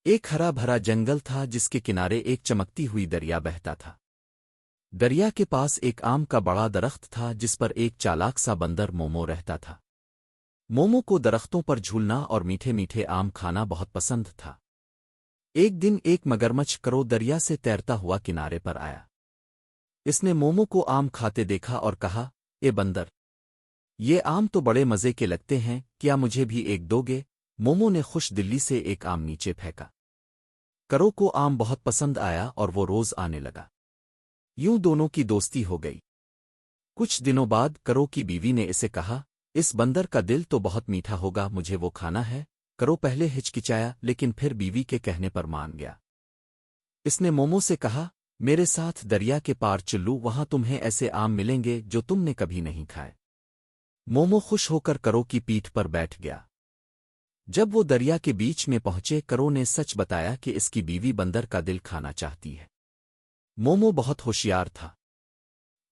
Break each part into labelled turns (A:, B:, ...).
A: ایک ہرا بھرا جنگل تھا جس کے کنارے ایک چمکتی ہوئی دریا بہتا تھا۔ دریا کے پاس ایک آم کا بڑا درخت تھا جس پر ایک چالاک سا بندر مومو رہتا تھا۔ مومو کو درختوں پر جھولنا اور میٹھے میٹھے آم کھانا بہت پسند تھا۔ ایک دن ایک مگرمچھ کرو دریا سے تیرتا ہوا کنارے پر آیا۔ اس نے مومو کو آم کھاتے دیکھا اور کہا، اے بندر، یہ آم تو بڑے مزے کے لگتے ہیں، کیا مجھے بھی ایک دو گے؟ مومو نے خوش دلی سے ایک آم نیچے پھینکا۔ کرو کو آم بہت پسند آیا اور وہ روز آنے لگا۔ یوں دونوں کی دوستی ہو گئی۔ کچھ دنوں بعد کرو کی بیوی نے اسے کہا، اس بندر کا دل تو بہت میٹھا ہوگا، مجھے وہ کھانا ہے۔ کرو پہلے ہچکچایا لیکن پھر بیوی کے کہنے پر مان گیا۔ اس نے مومو سے کہا، میرے ساتھ دریا کے پار چلو، وہاں تمہیں ایسے آم ملیں گے جو تم نے کبھی نہیں کھائے۔ مومو خوش ہو کر کرو کی پیٹھ پر بیٹھ گیا۔ جب وہ دریا کے بیچ میں پہنچے، کرو نے سچ بتایا کہ اس کی بیوی بندر کا دل کھانا چاہتی ہے۔ مومو بہت ہوشیار تھا۔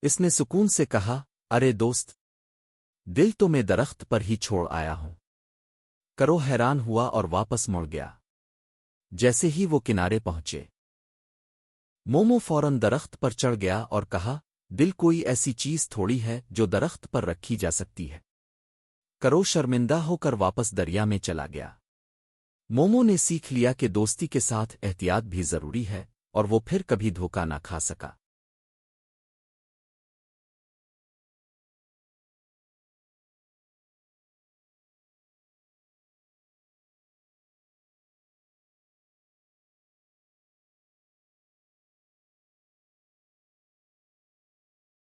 A: اس نے سکون سے کہا، ارے دوست، دل تو میں درخت پر ہی چھوڑ آیا ہوں۔ کرو حیران ہوا اور واپس مڑ گیا۔ جیسے ہی وہ کنارے پہنچے، مومو فوراً درخت پر چڑھ گیا اور کہا، دل کوئی ایسی چیز تھوڑی ہے جو درخت پر رکھی جا سکتی ہے۔ کرو شرمندہ ہو کر واپس دریا میں چلا گیا۔ مومو نے سیکھ لیا کہ دوستی کے ساتھ احتیاط بھی ضروری ہے، اور وہ پھر کبھی دھوکہ نہ کھا سکا۔